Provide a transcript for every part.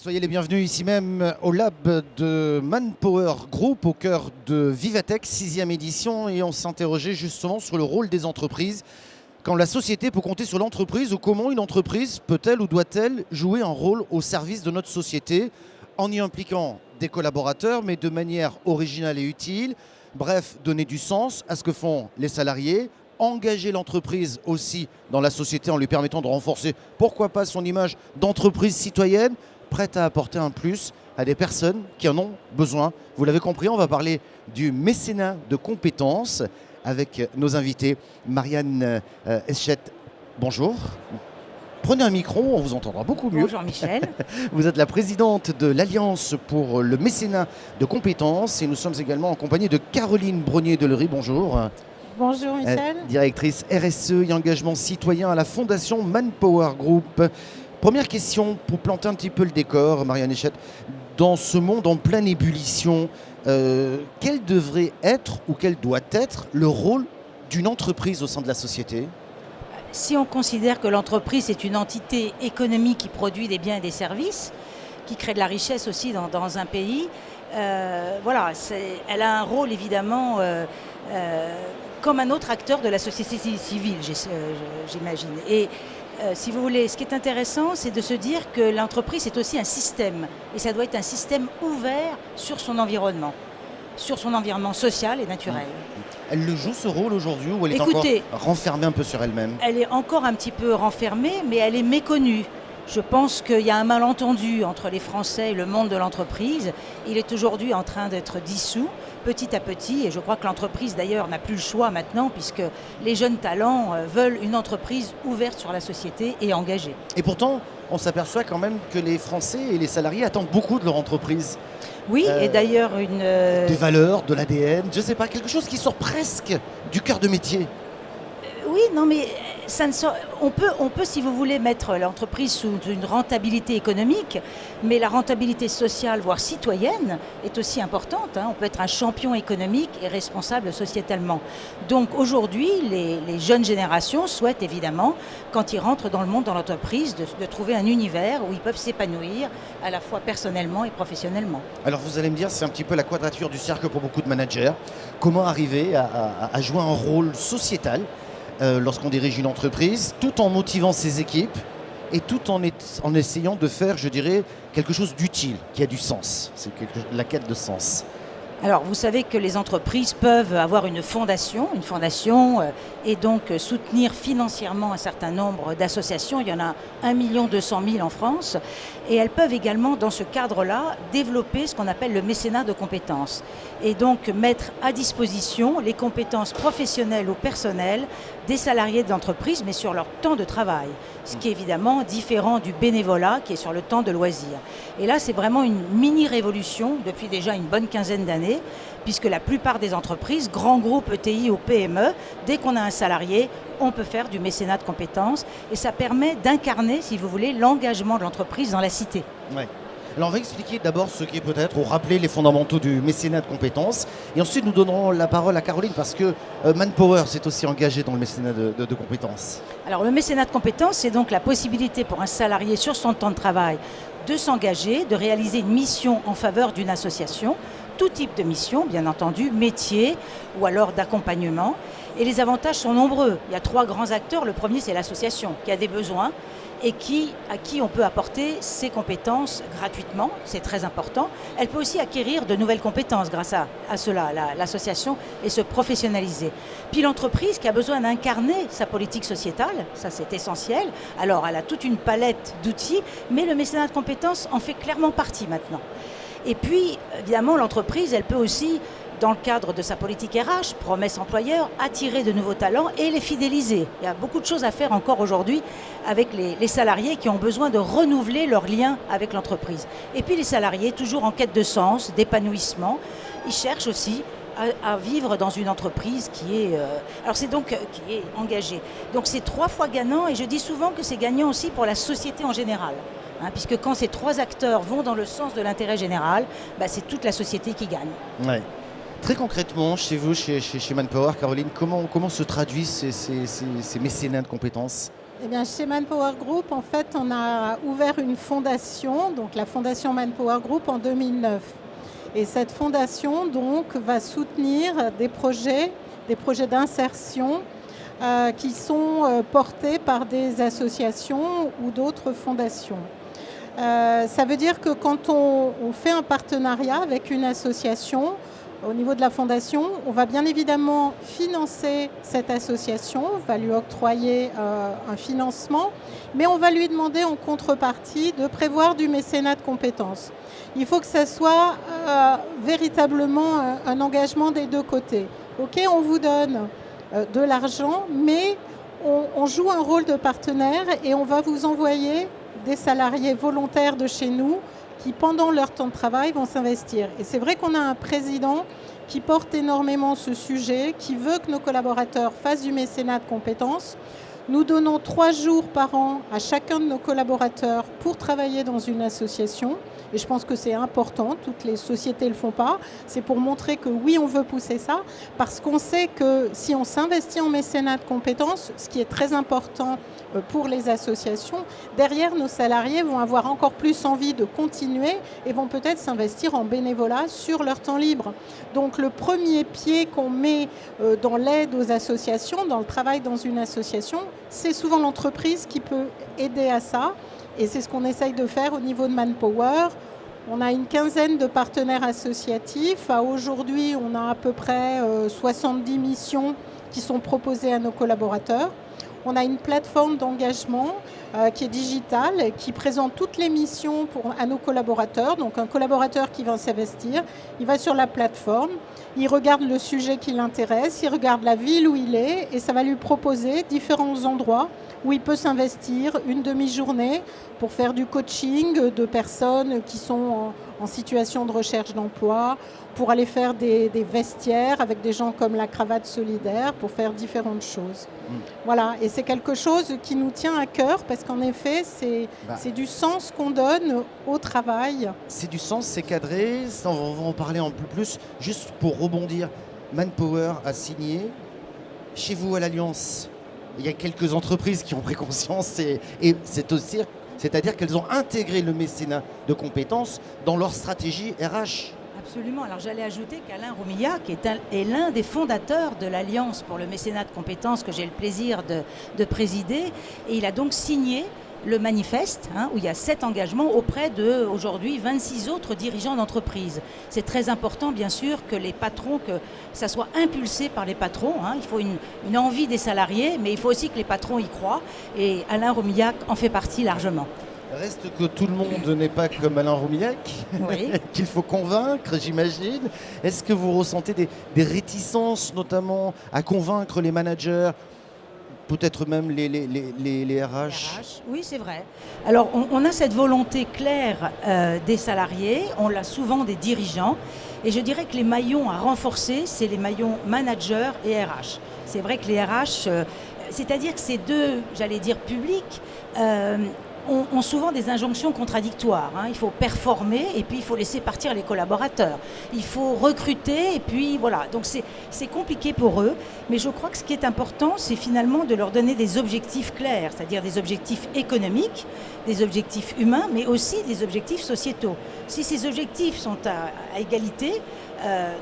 Soyez les bienvenus ici même au lab de Manpower Group, au cœur de Vivatech, 6e édition. Et on s'interrogeait justement sur le rôle des entreprises. Quand la société peut compter sur l'entreprise, ou comment une entreprise peut-elle ou doit-elle jouer un rôle au service de notre société en y impliquant des collaborateurs, mais de manière originale et utile. Bref, donner du sens à ce que font les salariés, engager l'entreprise aussi dans la société en lui permettant de renforcer, pourquoi pas, son image d'entreprise citoyenne, prête à apporter un plus à des personnes qui en ont besoin. Vous l'avez compris, on va parler du mécénat de compétences avec nos invités. Marianne Eschet, bonjour. Prenez un micro, on vous entendra beaucoup mieux. Bonjour Michel. Vous êtes la présidente de l'Alliance pour le mécénat de compétences et nous sommes également en compagnie de Caroline Brognier-Delery. Bonjour. Bonjour Michel. Directrice RSE et engagement citoyen à la Fondation Manpower Group. Première question pour planter un petit peu le décor, Marianne Eschet. Dans ce monde en pleine ébullition, quel devrait être ou quel doit être le rôle d'une entreprise au sein de la société ? Si on considère que l'entreprise est une entité économique qui produit des biens et des services, qui crée de la richesse aussi dans un pays, voilà, elle a un rôle évidemment comme un autre acteur de la société civile, j'imagine. Et si vous voulez, ce qui est intéressant, c'est de se dire que l'entreprise est aussi un système. Et ça doit être un système ouvert sur son environnement social et naturel. Elle le joue ce rôle aujourd'hui ou elle est encore renfermée un peu sur elle-même ? Elle est encore un petit peu renfermée, mais elle est méconnue. Je pense qu'il y a un malentendu entre les Français et le monde de l'entreprise. Il est aujourd'hui en train d'être dissous petit à petit et je crois que l'entreprise d'ailleurs n'a plus le choix maintenant puisque les jeunes talents veulent une entreprise ouverte sur la société et engagée. Et pourtant, on s'aperçoit quand même que les Français et les salariés attendent beaucoup de leur entreprise. Oui, et d'ailleurs des valeurs, de l'ADN, je ne sais pas, quelque chose qui sort presque du cœur de métier. Oui, non mais on peut, si vous voulez, mettre l'entreprise sous une rentabilité économique, mais la rentabilité sociale, voire citoyenne, est aussi importante. On peut être un champion économique et responsable sociétalement. Donc aujourd'hui, les jeunes générations souhaitent évidemment, quand ils rentrent dans le monde, dans l'entreprise, de trouver un univers où ils peuvent s'épanouir à la fois personnellement et professionnellement. Alors vous allez me dire, c'est un petit peu la quadrature du cercle pour beaucoup de managers. Comment arriver à jouer un rôle sociétal lorsqu'on dirige une entreprise, tout en motivant ses équipes et tout en essayant de faire, je dirais, quelque chose d'utile, qui a du sens. C'est la quête de sens. Alors, vous savez que les entreprises peuvent avoir une fondation et donc soutenir financièrement un certain nombre d'associations. Il y en a 1 200 000 en France. Et elles peuvent également, dans ce cadre-là, développer ce qu'on appelle le mécénat de compétences. Et donc mettre à disposition les compétences professionnelles ou personnelles des salariés de l'entreprise, mais sur leur temps de travail. Ce qui est évidemment différent du bénévolat qui est sur le temps de loisir. Et là, c'est vraiment une mini-révolution depuis déjà une bonne quinzaine d'années, puisque la plupart des entreprises, grands groupes ETI ou PME, dès qu'on a un salarié, on peut faire du mécénat de compétences. Et ça permet d'incarner, si vous voulez, l'engagement de l'entreprise dans la cité. Ouais. Alors on va expliquer d'abord ce qui est peut-être, ou rappeler les fondamentaux du mécénat de compétences. Et ensuite nous donnerons la parole à Caroline parce que Manpower s'est aussi engagé dans le mécénat de compétences. Alors le mécénat de compétences, c'est donc la possibilité pour un salarié sur son temps de travail de s'engager, de réaliser une mission en faveur d'une association, tout type de mission, bien entendu, métier ou alors d'accompagnement. Et les avantages sont nombreux. Il y a 3 grands acteurs. Le premier, c'est l'association qui a des besoins et à qui on peut apporter ses compétences gratuitement, c'est très important. Elle peut aussi acquérir de nouvelles compétences grâce à cela, l'association, et se professionnaliser. Puis l'entreprise qui a besoin d'incarner sa politique sociétale, ça c'est essentiel. Alors elle a toute une palette d'outils, mais le mécénat de compétences en fait clairement partie maintenant. Et puis, évidemment, l'entreprise, elle peut aussi, dans le cadre de sa politique RH, promesse employeur, attirer de nouveaux talents et les fidéliser. Il y a beaucoup de choses à faire encore aujourd'hui avec les salariés qui ont besoin de renouveler leur lien avec l'entreprise. Et puis les salariés, toujours en quête de sens, d'épanouissement, ils cherchent aussi à vivre dans une entreprise qui est engagée. Donc c'est 3 fois gagnant et je dis souvent que c'est gagnant aussi pour la société en général. Puisque quand ces 3 acteurs vont dans le sens de l'intérêt général, c'est toute la société qui gagne. Ouais. Très concrètement, chez vous, chez Manpower, Caroline, comment se traduisent ces mécénats de compétences ? Eh bien, chez Manpower Group, en fait, on a ouvert une fondation, donc la fondation Manpower Group en 2009. Et cette fondation, donc, va soutenir des projets d'insertion qui sont portés par des associations ou d'autres fondations. Ça veut dire que quand on fait un partenariat avec une association, au niveau de la fondation, on va bien évidemment financer cette association, on va lui octroyer un financement, mais on va lui demander en contrepartie de prévoir du mécénat de compétences. Il faut que ça soit véritablement un engagement des deux côtés. Ok, on vous donne de l'argent, mais on joue un rôle de partenaire et on va vous envoyer des salariés volontaires de chez nous qui, pendant leur temps de travail, vont s'investir. Et c'est vrai qu'on a un président qui porte énormément ce sujet, qui veut que nos collaborateurs fassent du mécénat de compétences. Nous donnons 3 jours par an à chacun de nos collaborateurs pour travailler dans une association. Et je pense que c'est important, toutes les sociétés ne le font pas. C'est pour montrer que oui, on veut pousser ça, parce qu'on sait que si on s'investit en mécénat de compétences, ce qui est très important pour les associations, derrière nos salariés vont avoir encore plus envie de continuer et vont peut-être s'investir en bénévolat sur leur temps libre. Donc le premier pied qu'on met dans l'aide aux associations, dans le travail dans une association, c'est souvent l'entreprise qui peut aider à ça. Et c'est ce qu'on essaye de faire au niveau de Manpower. On a une quinzaine de partenaires associatifs. Aujourd'hui, on a à peu près 70 missions qui sont proposées à nos collaborateurs. On a une plateforme d'engagement qui est digitale, qui présente toutes les missions à nos collaborateurs. Donc un collaborateur qui va s'investir, il va sur la plateforme, il regarde le sujet qui l'intéresse, il regarde la ville où il est et ça va lui proposer différents endroits où il peut s'investir une demi-journée pour faire du coaching de personnes qui sont en situation de recherche d'emploi, pour aller faire des vestiaires avec des gens comme la Cravate Solidaire, pour faire différentes choses. Voilà, et c'est quelque chose qui nous tient à cœur parce qu'en effet, c'est du sens qu'on donne au travail. C'est du sens, c'est cadré, on va en parler un peu plus. Juste pour rebondir, Manpower a signé. Chez vous à l'Alliance, il y a quelques entreprises qui ont pris conscience et c'est aussi, c'est-à-dire qu'elles ont intégré le mécénat de compétences dans leur stratégie RH. Absolument. Alors j'allais ajouter qu'Alain Roumillac est l'un des fondateurs de l'Alliance pour le mécénat de compétences que j'ai le plaisir de présider. Et il a donc signé le manifeste, où il y a 7 engagements auprès de, aujourd'hui, 26 autres dirigeants d'entreprise. C'est très important, bien sûr, que les patrons, que ça soit impulsé par les patrons. Il faut une envie des salariés, mais il faut aussi que les patrons y croient. Et Alain Roumillac en fait partie largement. Reste que tout le monde n'est pas comme Alain Roumillac, oui. qu'il faut convaincre, j'imagine. Est-ce que vous ressentez des réticences, notamment à convaincre les managers, peut-être même les RH? Oui, c'est vrai. Alors, on a cette volonté claire des salariés, on l'a souvent des dirigeants, et je dirais que les maillons à renforcer, c'est les maillons managers et RH. C'est vrai que les RH, c'est-à-dire que ces deux, j'allais dire, publics, ont souvent des injonctions contradictoires. Il faut performer et puis il faut laisser partir les collaborateurs. Il faut recruter et puis voilà. Donc c'est compliqué pour eux. Mais je crois que ce qui est important, c'est finalement de leur donner des objectifs clairs, c'est-à-dire des objectifs économiques, des objectifs humains, mais aussi des objectifs sociétaux. Si ces objectifs sont à égalité,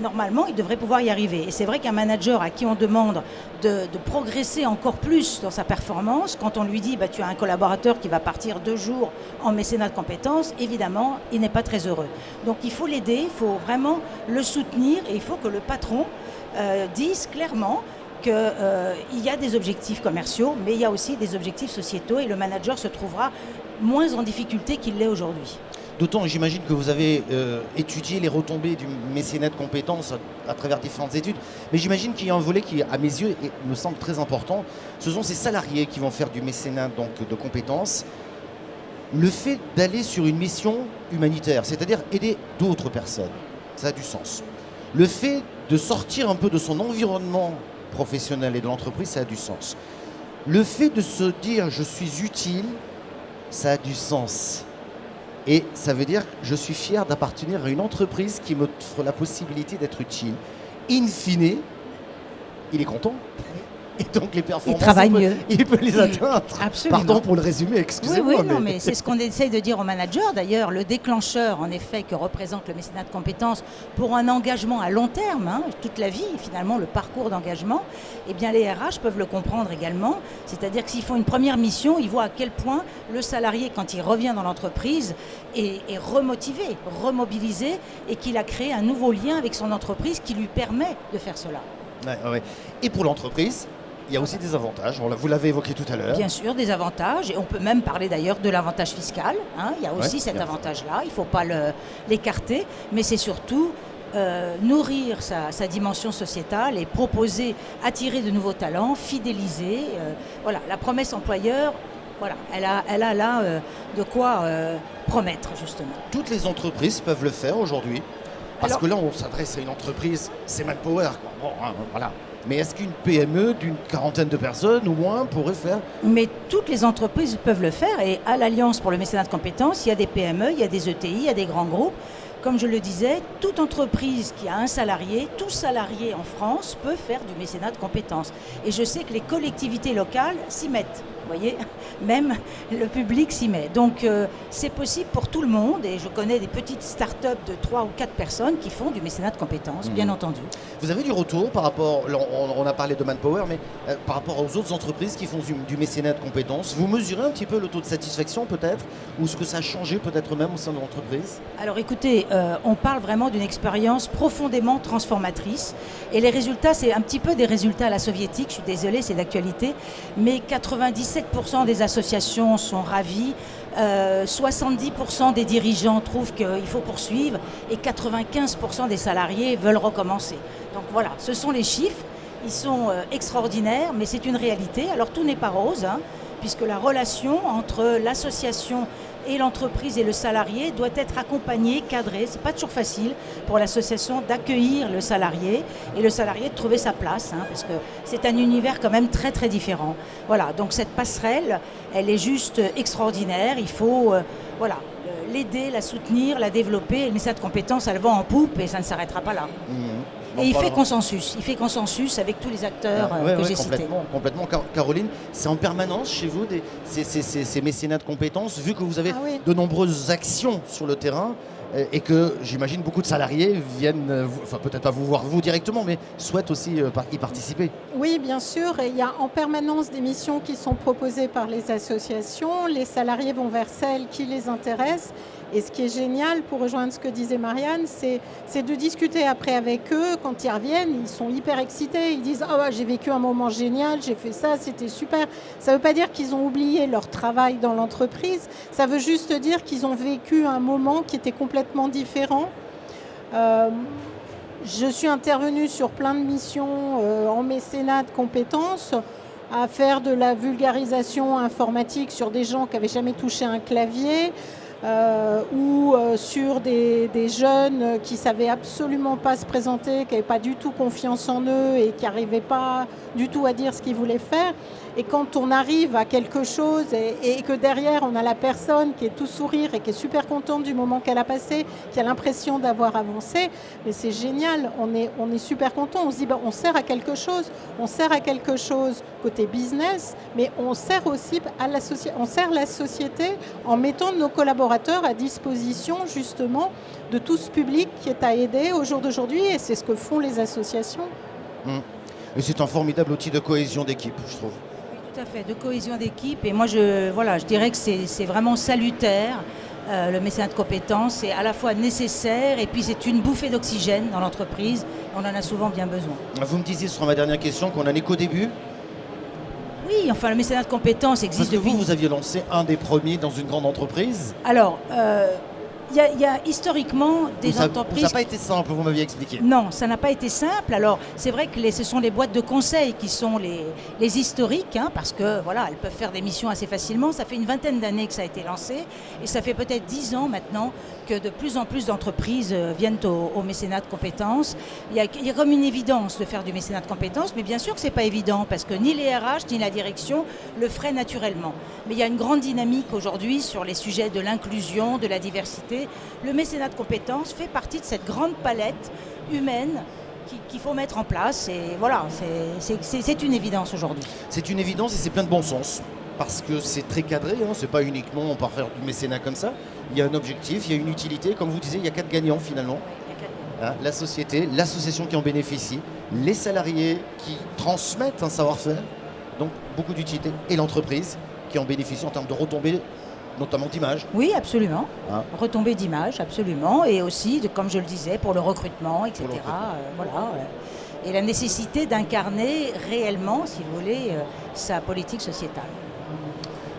normalement, il devrait pouvoir y arriver. Et c'est vrai qu'un manager à qui on demande de progresser encore plus dans sa performance, quand on lui dit tu as un collaborateur qui va partir 2 jours en mécénat de compétences, évidemment, il n'est pas très heureux. Donc il faut l'aider, il faut vraiment le soutenir et il faut que le patron dise clairement qu'il y a des objectifs commerciaux, mais il y a aussi des objectifs sociétaux et le manager se trouvera moins en difficulté qu'il l'est aujourd'hui. D'autant, j'imagine que vous avez étudié les retombées du mécénat de compétences à travers différentes études, mais j'imagine qu'il y a un volet qui, à mes yeux, me semble très important. Ce sont ces salariés qui vont faire du mécénat donc, de compétences. Le fait d'aller sur une mission humanitaire, c'est-à-dire aider d'autres personnes, ça a du sens. Le fait de sortir un peu de son environnement professionnel et de l'entreprise, ça a du sens. Le fait de se dire « je suis utile », ça a du sens. Et ça veut dire que je suis fier d'appartenir à une entreprise qui m'offre la possibilité d'être utile. In fine, il est content. Et donc les performances, travaille mieux. Il peut les atteindre. Absolument. Pardon pour le résumé, excusez-moi. Oui, non, mais c'est ce qu'on essaye de dire aux managers. D'ailleurs, le déclencheur, en effet, que représente le mécénat de compétences pour un engagement à long terme, toute la vie, finalement, le parcours d'engagement, eh bien, les RH peuvent le comprendre également. C'est-à-dire que s'ils font une première mission, ils voient à quel point le salarié, quand il revient dans l'entreprise, est remotivé, remobilisé, et qu'il a créé un nouveau lien avec son entreprise qui lui permet de faire cela. Ouais. Et pour l'entreprise, il y a aussi des avantages, vous l'avez évoqué tout à l'heure. Bien sûr, des avantages, et on peut même parler d'ailleurs de l'avantage fiscal. Il y a aussi cet avantage-là, il ne faut pas l'écarter, mais c'est surtout nourrir sa dimension sociétale et proposer, attirer de nouveaux talents, fidéliser. Voilà, la promesse employeur, voilà, elle a là de quoi promettre justement. Toutes les entreprises peuvent le faire aujourd'hui, parce que là on s'adresse à une entreprise, c'est Manpower, quoi. Bon, voilà. Mais est-ce qu'une PME d'une 40aine de personnes ou moins pourrait faire? Mais toutes les entreprises peuvent le faire, et à l'Alliance pour le mécénat de compétences, il y a des PME, il y a des ETI, il y a des grands groupes. Comme je le disais, toute entreprise qui a un salarié, tout salarié en France peut faire du mécénat de compétences. Et je sais que les collectivités locales s'y mettent. Vous voyez, même le public s'y met. Donc c'est possible pour tout le monde, et je connais des petites start-up de 3 ou 4 personnes qui font du mécénat de compétences, bien entendu. Vous avez du retour par rapport, on a parlé de Manpower, mais par rapport aux autres entreprises qui font du mécénat de compétences, vous mesurez un petit peu le taux de satisfaction peut-être, ou ce que ça a changé peut-être même au sein de l'entreprise? Alors écoutez, on parle vraiment d'une expérience profondément transformatrice, et les résultats, c'est un petit peu des résultats à la soviétique, je suis désolée, c'est d'actualité, mais 97% des associations sont ravies, 70% des dirigeants trouvent qu'il faut poursuivre, et 95% des salariés veulent recommencer. Donc voilà, ce sont les chiffres, ils sont extraordinaires, mais c'est une réalité. Alors tout n'est pas rose, puisque la relation entre l'association et l'entreprise et le salarié doit être accompagnée, cadrée. C'est pas toujours facile pour l'association d'accueillir le salarié et le salarié de trouver sa place, parce que c'est un univers quand même très très différent. Voilà, donc cette passerelle, elle est juste extraordinaire. Il faut l'aider, la soutenir, la développer. Le mécénat de compétences, elle va en poupe et ça ne s'arrêtera pas là. Et il fait consensus avec tous les acteurs que j'ai cités. Complètement. Caroline, c'est en permanence chez vous ces mécénats de compétences, vu que vous avez de nombreuses actions sur le terrain et que j'imagine beaucoup de salariés viennent, peut-être pas vous voir vous directement, mais souhaitent aussi y participer. Oui, bien sûr. Et il y a en permanence des missions qui sont proposées par les associations. Les salariés vont vers celles qui les intéressent. Et ce qui est génial, pour rejoindre ce que disait Marianne, c'est de discuter après avec eux. Quand ils reviennent, ils sont hyper excités. Ils disent « Ah, j'ai vécu un moment génial, j'ai fait ça, c'était super ». Ça ne veut pas dire qu'ils ont oublié leur travail dans l'entreprise. Ça veut juste dire qu'ils ont vécu un moment qui était complètement différent. Je suis intervenue sur plein de missions en mécénat de compétences, à faire de la vulgarisation informatique sur des gens qui n'avaient jamais touché un clavier, ou sur des jeunes qui ne savaient absolument pas se présenter, qui n'avaient pas du tout confiance en eux et qui n'arrivaient pas du tout à dire ce qu'ils voulaient faire. Et quand on arrive à quelque chose et que derrière on a la personne qui est tout sourire et qui est super contente du moment qu'elle a passé, qui a l'impression d'avoir avancé, mais c'est génial, on est super content. On se dit on sert à quelque chose côté business, mais on sert aussi on sert la société en mettant nos collaborateurs à disposition justement de tout ce public qui est à aider au jour d'aujourd'hui, et c'est ce que font les associations. Et c'est un formidable outil de cohésion d'équipe, je trouve. Tout à fait, de cohésion d'équipe. Et moi, je dirais que c'est vraiment salutaire. Le mécénat de compétences, c'est à la fois nécessaire et puis c'est une bouffée d'oxygène dans l'entreprise. On en a souvent bien besoin. Vous me disiez sur ma dernière question qu'on n'en est qu'au début. Oui, enfin, le mécénat de compétences existe depuis... Parce que vous aviez lancé un des premiers dans une grande entreprise. Alors, il y a historiquement des entreprises... Ça n'a pas été simple, vous m'aviez expliqué. Non, ça n'a pas été simple. Alors, c'est vrai que ce sont les boîtes de conseil qui sont les historiques, parce que voilà, elles peuvent faire des missions assez facilement. Ça fait une vingtaine d'années que ça a été lancé, et ça fait peut-être 10 ans maintenant que de plus en plus d'entreprises viennent au mécénat de compétences. Il y a comme une évidence de faire du mécénat de compétences, mais bien sûr que ce n'est pas évident, parce que ni les RH ni la direction le feraient naturellement. Mais il y a une grande dynamique aujourd'hui sur les sujets de l'inclusion, de la diversité. Le mécénat de compétences fait partie de cette grande palette humaine qu'il faut mettre en place. Et voilà, c'est une évidence aujourd'hui. C'est une évidence et c'est plein de bon sens. Parce que c'est très cadré, hein, c'est pas uniquement on part faire du mécénat comme ça. Il y a un objectif, il y a une utilité. Comme vous disiez, il y a 4 gagnants finalement. Hein, la société, l'association qui en bénéficie, les salariés qui transmettent un savoir-faire, donc beaucoup d'utilité, et l'entreprise qui en bénéficie en termes de retombées, notamment d'image. Oui, absolument. Hein. Retombées d'image, absolument. Et aussi, comme je le disais, pour le recrutement, etc. Voilà. Et la nécessité d'incarner réellement, si vous voulez, sa politique sociétale.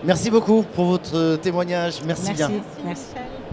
Merci beaucoup pour votre témoignage. Merci bien. Merci. Michel.